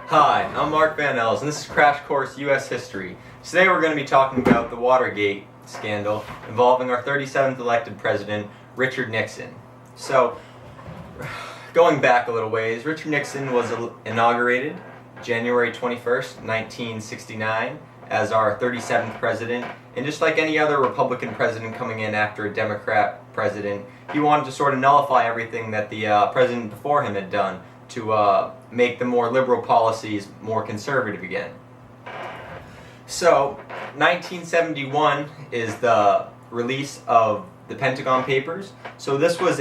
Hi, I'm Mark Van Els, and this is Crash Course U.S. History. Today we're going to be talking about the Watergate scandal involving our 37th elected president, Richard Nixon. So, going back a little ways, Richard Nixon was inaugurated January 21st, 1969, as our 37th president, and just like any other Republican president coming in after a Democrat president, he wanted to sort of nullify everything that the president before him had done to make the more liberal policies more conservative again. So, 1971 is the release of the Pentagon Papers. So this was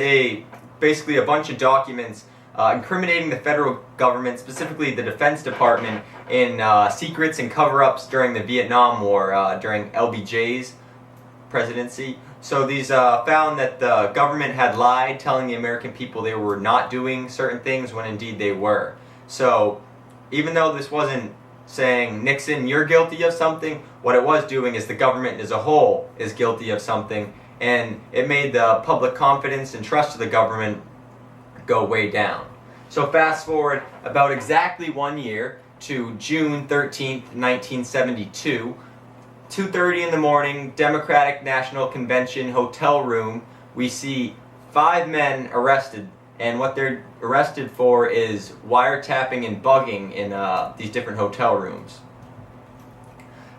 basically a bunch of documents incriminating the federal government, specifically the Defense Department, in secrets and cover-ups during the Vietnam War, during LBJ's presidency. So these found that the government had lied, telling the American people they were not doing certain things when indeed they were. So even though this wasn't saying, Nixon, you're guilty of something, what it was doing is the government as a whole is guilty of something, and it made the public confidence and trust of the government go way down. So fast forward about exactly 1 year to June 13th, 1972, 2:30 in the morning, Democratic National Convention hotel room, we see 5 men arrested, and what they're arrested for is wiretapping and bugging in these different hotel rooms.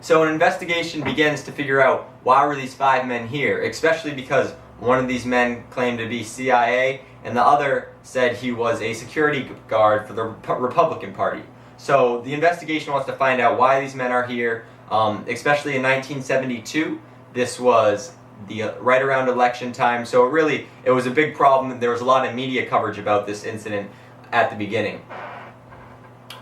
So an investigation begins to figure out why were these 5 men here, especially because one of these men claimed to be CIA and the other said he was a security guard for the Republican Party. So the investigation wants to find out why these men are here. Especially in 1972, this was right around election time, so it was a big problem. There was a lot of media coverage about this incident at the beginning.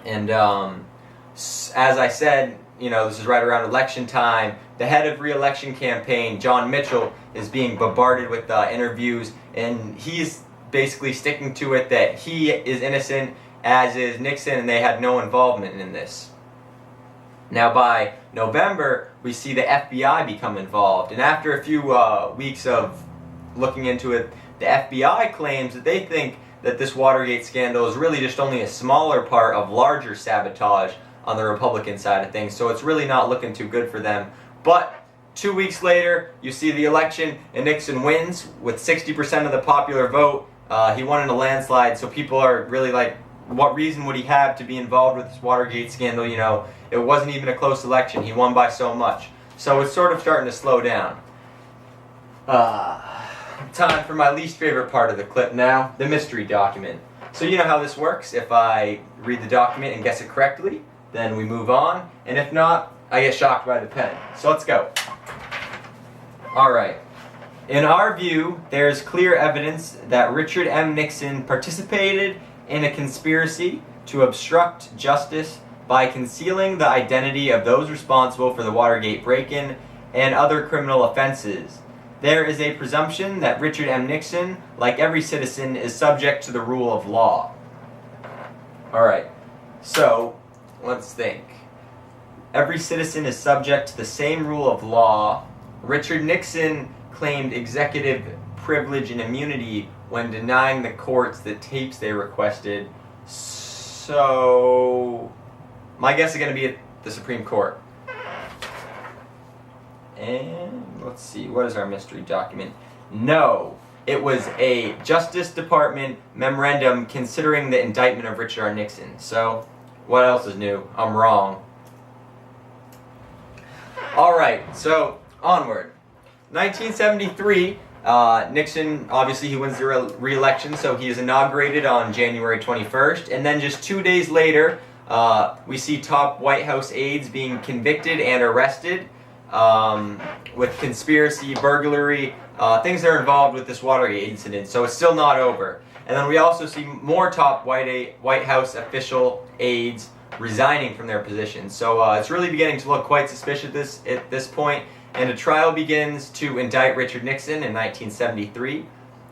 And as I said, this is right around election time. The head of re-election campaign, John Mitchell, is being bombarded with interviews, and he's basically sticking to it that he is innocent, as is Nixon, and they had no involvement in this. Now by November, we see the FBI become involved, and after a few weeks of looking into it, the FBI claims that they think that this Watergate scandal is really just only a smaller part of larger sabotage on the Republican side of things, so it's really not looking too good for them. But 2 weeks later, you see the election, and Nixon wins with 60% of the popular vote. He won in a landslide, so people are really like, what reason would he have to be involved with this Watergate scandal? It wasn't even a close election. He won by so much. So it's sort of starting to slow down. Time for my least favorite part of the clip now, the mystery document. So you know how this works. If I read the document and guess it correctly, then we move on. And if not, I get shocked by the pen. So let's go. Alright. In our view, there's clear evidence that Richard M. Nixon participated in a conspiracy to obstruct justice by concealing the identity of those responsible for the Watergate break-in and other criminal offenses. There is a presumption that Richard M. Nixon, like every citizen, is subject to the rule of law. Alright, so let's think. Every citizen is subject to the same rule of law. Richard Nixon claimed executive privilege and immunity when denying the courts the tapes they requested. So my guess is going to be at the Supreme Court. And let's see, what is our mystery document? No, it was a Justice Department memorandum considering the indictment of Richard R. Nixon. So what else is new? I'm wrong. Alright, so onward. 1973, Nixon, obviously he wins the re-election, so he is inaugurated on January 21st, and then just 2 days later, we see top White House aides being convicted and arrested with conspiracy, burglary, things that are involved with this Watergate incident, so it's still not over. And then we also see more top White House official aides resigning from their positions, so it's really beginning to look quite suspicious at this point. And a trial begins to indict Richard Nixon in 1973.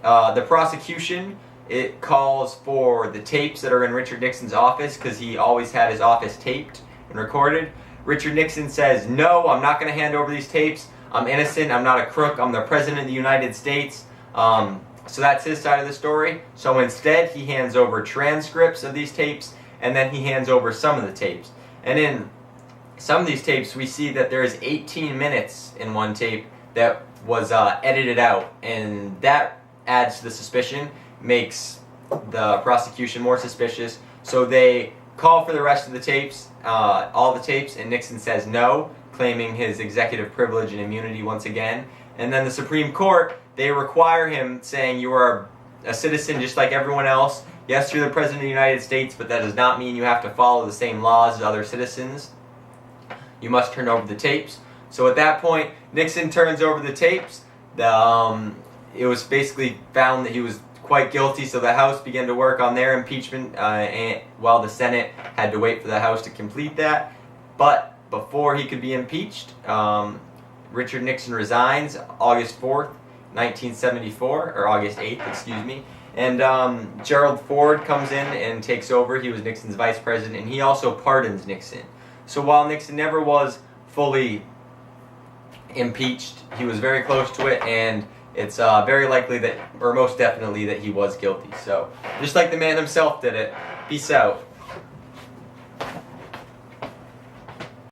The prosecution, it calls for the tapes that are in Richard Nixon's office because he always had his office taped and recorded. Richard Nixon says, no, I'm not going to hand over these tapes. I'm innocent. I'm not a crook. I'm the President of the United States. So that's his side of the story. So instead, he hands over transcripts of these tapes and then he hands over some of the tapes. And in some of these tapes, we see that there is 18 minutes in one tape that was edited out, and that adds to the suspicion, makes the prosecution more suspicious. So they call for the rest of the tapes, all the tapes, and Nixon says no, claiming his executive privilege and immunity once again. And then the Supreme Court, they require him, saying you are a citizen just like everyone else. Yes, you're the President of the United States, but that does not mean you have to follow the same laws as other citizens. You must turn over the tapes. So at that point, Nixon turns over the tapes. It was basically found that he was quite guilty, so the House began to work on their impeachment, while the Senate had to wait for the House to complete that. But before he could be impeached, Richard Nixon resigns August 4th, 1974, or August 8th, excuse me. And Gerald Ford comes in and takes over. He was Nixon's vice president, and he also pardons Nixon. So while Nixon never was fully impeached, he was very close to it, and it's very likely that, or most definitely, that he was guilty. So just like the man himself did it. Peace out.